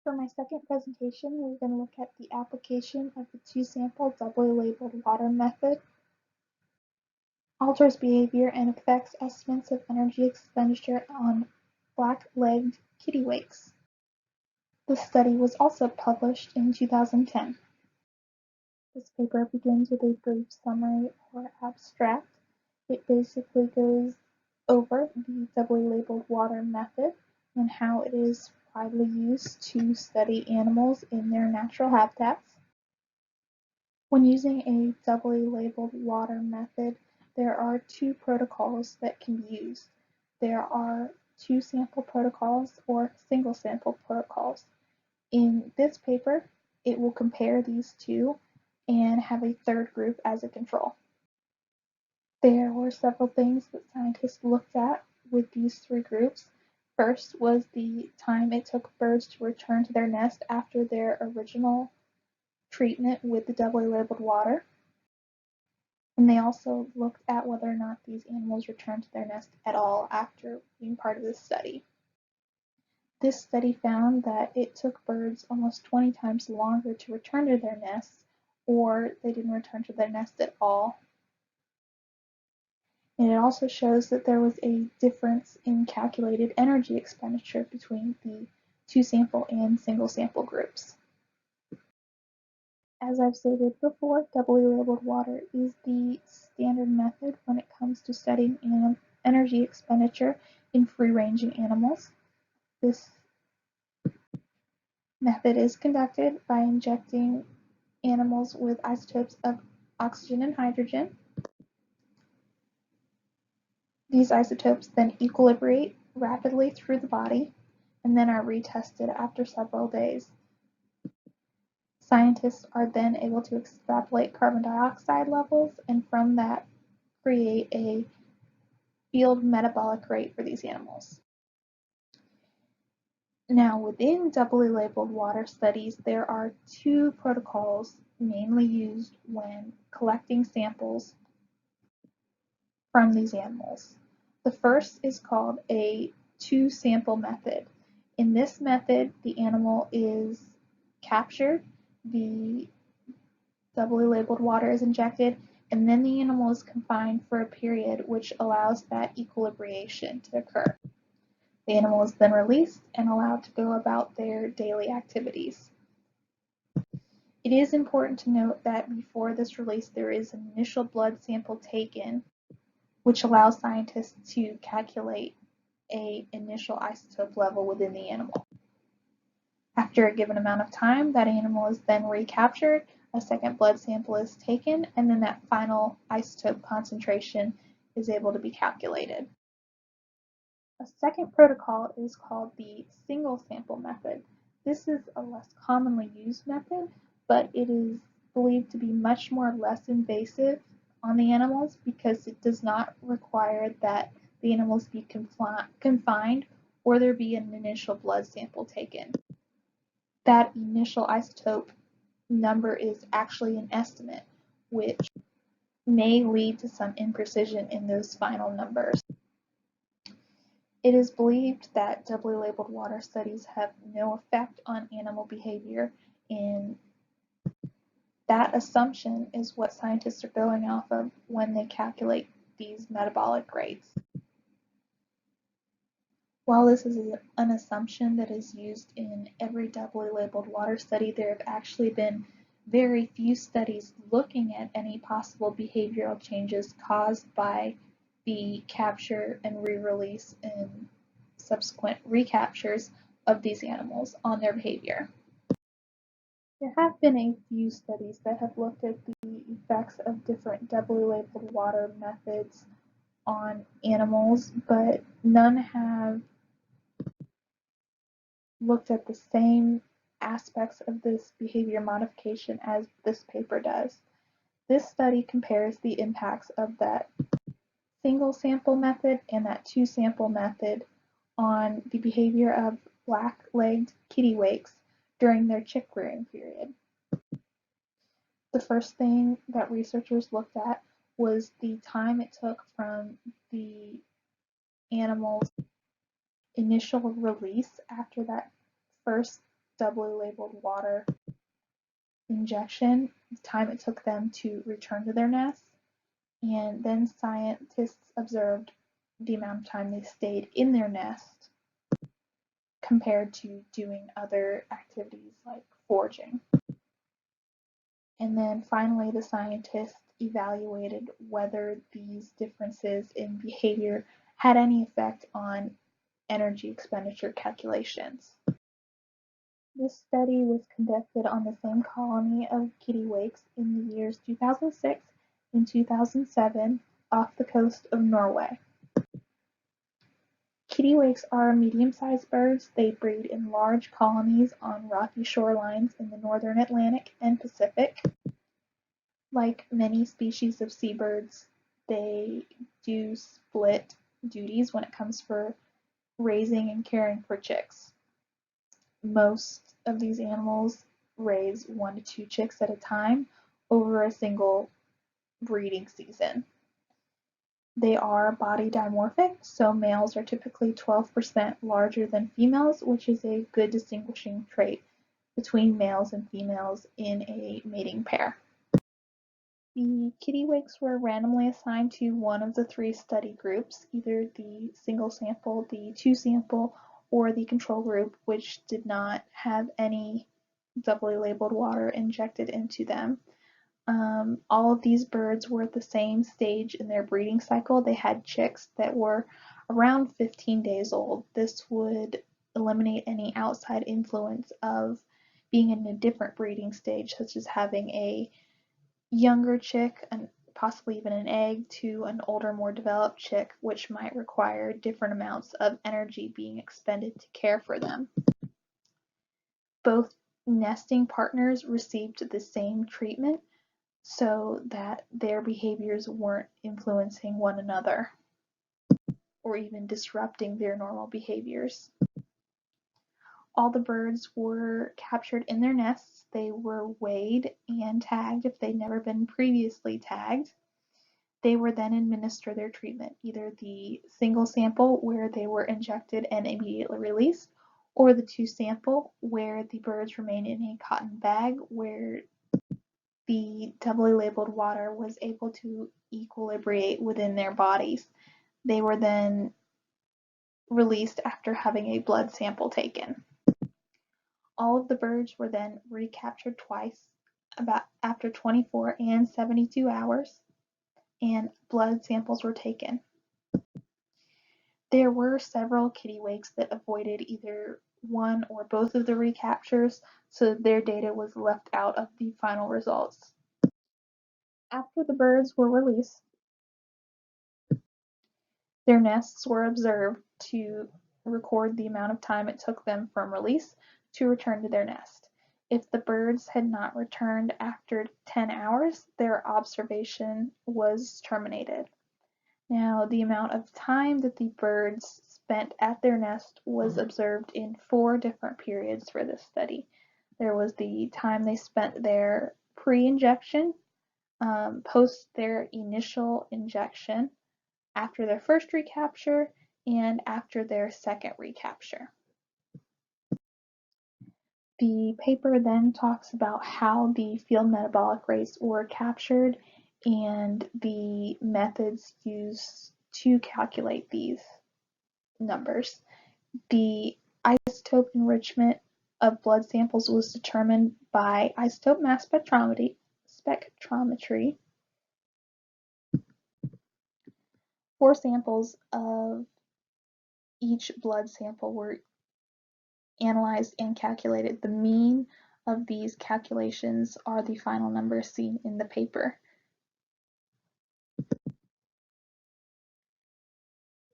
For my second presentation, we're going to look at the application of the two-sample doubly labeled water method, alters behavior and affects estimates of energy expenditure on black-legged kittiwakes. This study was also published in 2010. This paper begins with a brief summary or abstract. It basically goes over the doubly labeled water method and how it is widely used to study animals in their natural habitats. When using a doubly labeled water method, there are two protocols that can be used. There are two sample protocols or single sample protocols. In this paper, it will compare these two and have a third group as a control. There were several things that scientists looked at with these three groups. First was the time it took birds to return to their nest after their original treatment with the doubly labeled water. And they also looked at whether or not these animals returned to their nest at all after being part of this study. This study found that it took birds almost 20 times longer to return to their nests, or they didn't return to their nest at all. And it also shows that there was a difference in calculated energy expenditure between the two sample and single sample groups. As I've stated before, doubly labeled water is the standard method when it comes to studying energy expenditure in free-ranging animals. This method is conducted by injecting animals with isotopes of oxygen and hydrogen. These isotopes then equilibrate rapidly through the body and then are retested after several days. Scientists are then able to extrapolate carbon dioxide levels and from that create a field metabolic rate for these animals. Now, within doubly labeled water studies, there are two protocols mainly used when collecting samples from these animals. The first is called a two-sample method. In this method, the animal is captured, the doubly labeled water is injected, and then the animal is confined for a period which allows that equilibration to occur. The animal is then released and allowed to go about their daily activities. It is important to note that before this release, there is an initial blood sample taken, which allows scientists to calculate an initial isotope level within the animal. After a given amount of time, that animal is then recaptured, a second blood sample is taken, and then that final isotope concentration is able to be calculated. A second protocol is called the single sample method. This is a less commonly used method, but it is believed to be much less invasive on the animals because it does not require that the animals be confined or there be an initial blood sample taken. That initial isotope number is actually an estimate, which may lead to some imprecision in those final numbers. It is believed that doubly labeled water studies have no effect on animal behavior, and that assumption is what scientists are going off of when they calculate these metabolic rates. While this is an assumption that is used in every doubly labeled water study, there have actually been very few studies looking at any possible behavioral changes caused by the capture and re-release and subsequent recaptures of these animals on their behavior. There have been a few studies that have looked at the effects of different doubly labeled water methods on animals, but none have looked at the same aspects of this behavior modification as this paper does. This study compares the impacts of that single sample method and that two sample method on the behavior of black-legged kittiwakes during their chick rearing period. The first thing that researchers looked at was the time it took from the animal's initial release after that first doubly labeled water injection, the time it took them to return to their nest, and then scientists observed the amount of time they stayed in their nest compared to doing other activities like foraging. And then finally, the scientists evaluated whether these differences in behavior had any effect on energy expenditure calculations. This study was conducted on the same colony of kittiwakes in the years 2006 and 2007 off the coast of Norway. Kittiwakes are medium-sized birds. They breed in large colonies on rocky shorelines in the northern Atlantic and Pacific. Like many species of seabirds, they do split duties when it comes for raising and caring for chicks. Most of these animals raise 1 to 2 chicks at a time over a single breeding season. They are body dimorphic, so males are typically 12% larger than females, which is a good distinguishing trait between males and females in a mating pair. The kittiwakes were randomly assigned to one of the 3 study groups, either the single sample, the 2 sample, or the control group, which did not have any doubly labeled water injected into them. All of these birds were at the same stage in their breeding cycle. They had chicks that were around 15 days old. This would eliminate any outside influence of being in a different breeding stage, such as having a younger chick and possibly even an egg to an older, more developed chick, which might require different amounts of energy being expended to care for them. Both nesting partners received the same treatment so that their behaviors weren't influencing one another or even disrupting their normal behaviors. All the birds were captured in their nests. They were weighed and tagged if they'd never been previously tagged. They were then administered their treatment, either the single sample where they were injected and immediately released, or the 2 sample where the birds remained in a cotton bag where the doubly labeled water was able to equilibrate within their bodies. They were then released after having a blood sample taken. All of the birds were then recaptured twice, about after 24 and 72 hours, and blood samples were taken. There were several kittiwakes that avoided either one or both of the recaptures, so their data was left out of the final results. After the birds were released, their nests were observed to record the amount of time it took them from release to return to their nest. If the birds had not returned after 10 hours, their observation was terminated. Now, the amount of time that the birds spent at their nest was observed in 4 different periods for this study. There was the time they spent there pre-injection, post their initial injection, after their first recapture, and after their second recapture. The paper then talks about how the field metabolic rates were captured and the methods used to calculate these numbers. The isotope enrichment of blood samples was determined by isotope mass spectrometry. 4 samples of each blood sample were analyzed and calculated. The mean of these calculations are the final numbers seen in the paper.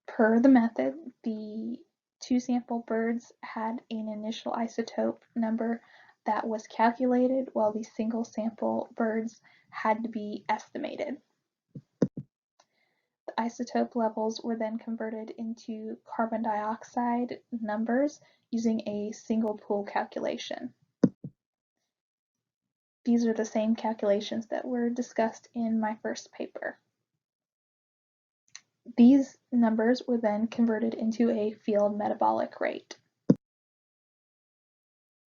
Per the method, the 2 sample birds had an initial isotope number that was calculated, while the single sample birds had to be estimated. The isotope levels were then converted into carbon dioxide numbers using a single pool calculation. These are the same calculations that were discussed in my first paper. These numbers were then converted into a field metabolic rate.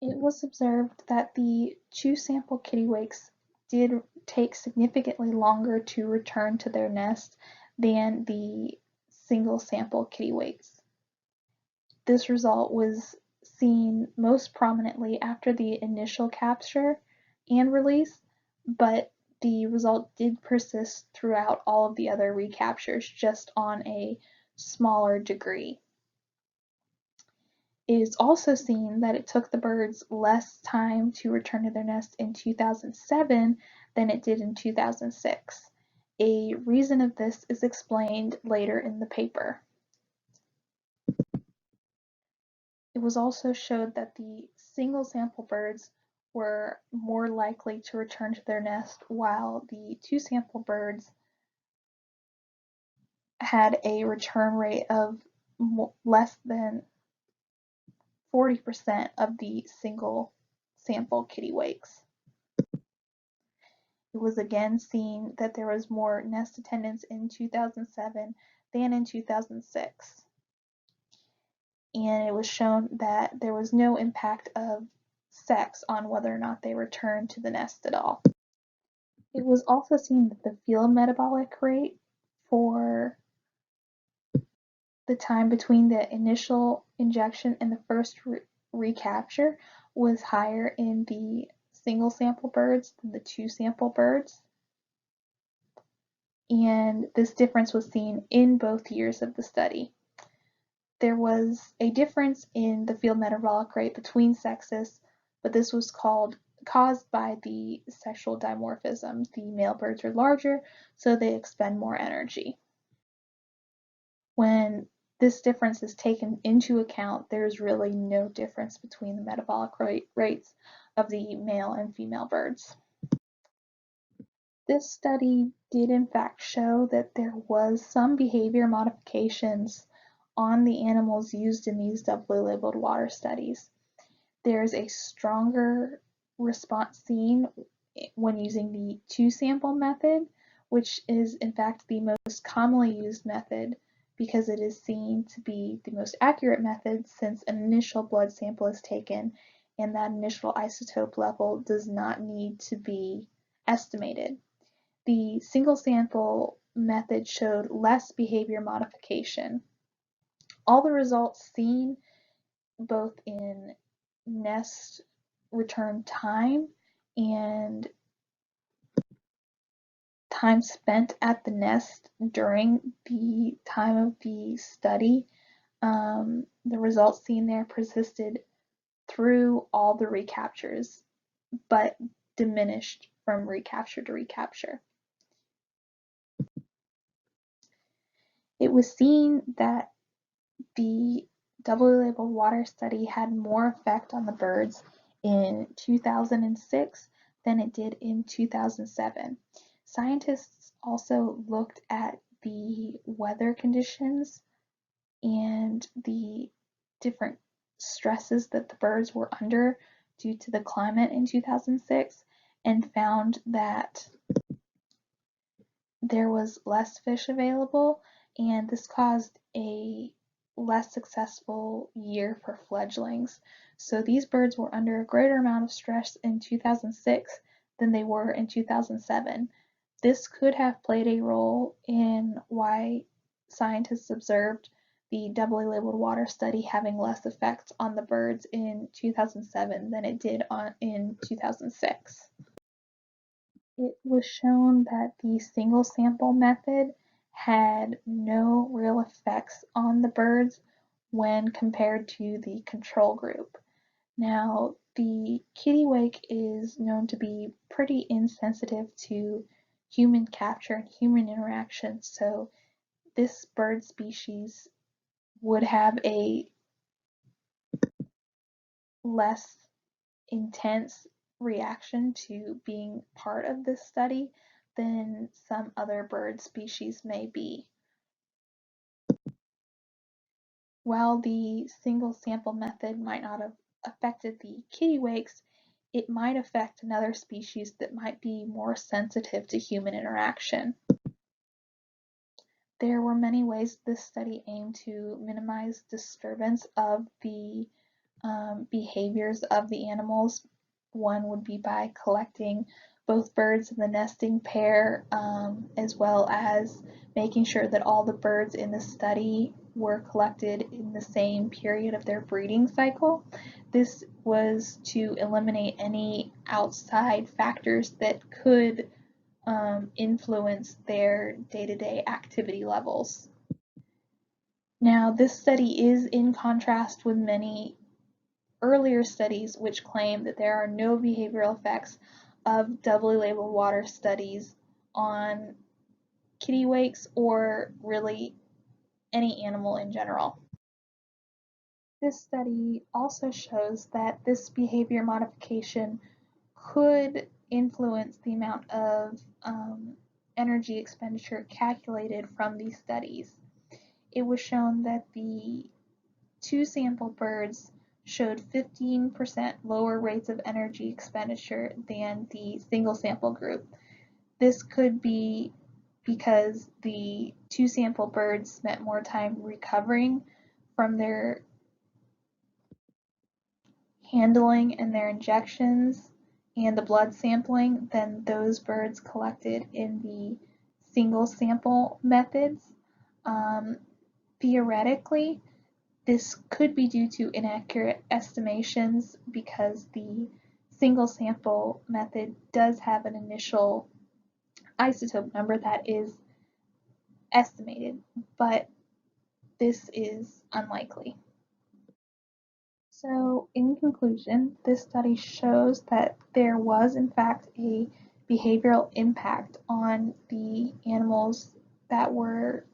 It was observed that the two-sample kittiwakes did take significantly longer to return to their nest than the single-sample kittiwakes. This result was seen most prominently after the initial capture and release, but the result did persist throughout all of the other recaptures, just on a smaller degree. It is also seen that it took the birds less time to return to their nest in 2007 than it did in 2006. A reason of this is explained later in the paper. It was also showed that the single-sample birds were more likely to return to their nest, while the two-sample birds had a return rate of less than 40% of the single-sample kittiwakes. It was again seen that there was more nest attendance in 2007 than in 2006. And it was shown that there was no impact of sex on whether or not they returned to the nest at all. It was also seen that the field metabolic rate for the time between the initial injection and the first recapture was higher in the single sample birds than the two sample birds. And this difference was seen in both years of the study. There was a difference in the field metabolic rate between sexes, but this was caused by the sexual dimorphism. The male birds are larger, so they expend more energy. When this difference is taken into account, there's really no difference between the metabolic rates of the male and female birds. This study did in fact show that there was some behavior modifications on the animals used in these doubly labeled water studies. There's a stronger response seen when using the two-sample method, which is in fact the most commonly used method because it is seen to be the most accurate method since an initial blood sample is taken and that initial isotope level does not need to be estimated. The single sample method showed less behavior modification. All the results seen both in nest return time and time spent at the nest during the time of the study, the results seen there persisted through all the recaptures, but diminished from recapture to recapture. It was seen that the doubly labeled water study had more effect on the birds in 2006 than it did in 2007. Scientists also looked at the weather conditions and the different stresses that the birds were under due to the climate in 2006 and found that there was less fish available, and this caused a less successful year for fledglings. So these birds were under a greater amount of stress in 2006 than they were in 2007. This could have played a role in why scientists observed the doubly labeled water study having less effects on the birds in 2007 than it did in 2006. It was shown that the single sample method had no real effects on the birds when compared to the control group. Now, the kittiwake is known to be pretty insensitive to human capture and human interaction, so this bird species would have a less intense reaction to being part of this study than some other bird species may be. While the single sample method might not have affected the kittiwakes, it might affect another species that might be more sensitive to human interaction. There were many ways this study aimed to minimize disturbance of the behaviors of the animals. One would be by collecting both birds in the nesting pair, as well as making sure that all the birds in the study were collected in the same period of their breeding cycle. This was to eliminate any outside factors that could influence their day-to-day activity levels. Now, this study is in contrast with many earlier studies which claim that there are no behavioral effects of doubly labeled water studies on kittiwakes or really any animal in general. This study also shows that this behavior modification could influence the amount of energy expenditure calculated from these studies. It was shown that the two sample birds showed 15% lower rates of energy expenditure than the single sample group. This could be because the two sample birds spent more time recovering from their handling and their injections and the blood sampling than those birds collected in the single sample methods. Theoretically, this could be due to inaccurate estimations because the single sample method does have an initial isotope number that is estimated, but this is unlikely. So in conclusion, this study shows that there was in fact a behavioral impact on the animals that were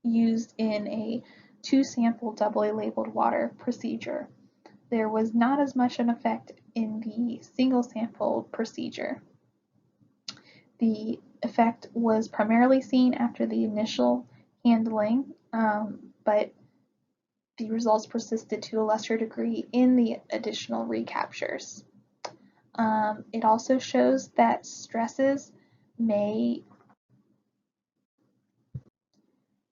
used in a two-sample doubly labeled water procedure. There was not as much an effect in the single-sample procedure. The effect was primarily seen after the initial handling, but the results persisted to a lesser degree in the additional recaptures. It also shows that stresses may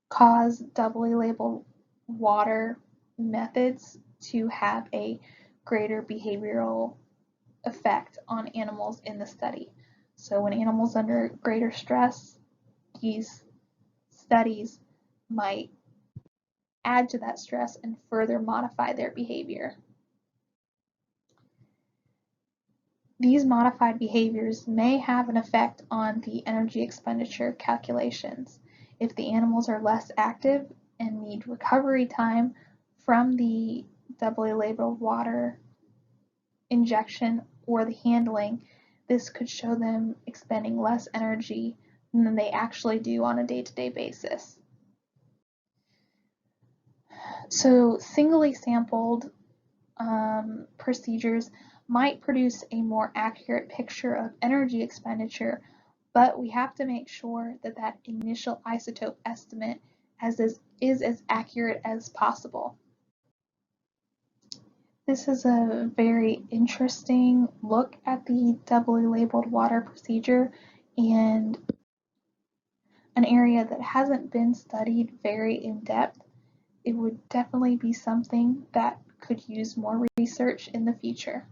cause doubly labeled water methods to have a greater behavioral effect on animals in the study. So when animals under greater stress, these studies might add to that stress and further modify their behavior. These modified behaviors may have an effect on the energy expenditure calculations. If the animals are less active and need recovery time from the doubly labeled water injection or the handling, this could show them expending less energy than they actually do on a day-to-day basis. So singly sampled procedures might produce a more accurate picture of energy expenditure, but we have to make sure that that initial isotope estimate is as accurate as possible. This is a very interesting look at the doubly labeled water procedure and an area that hasn't been studied very in depth. It would definitely be something that could use more research in the future.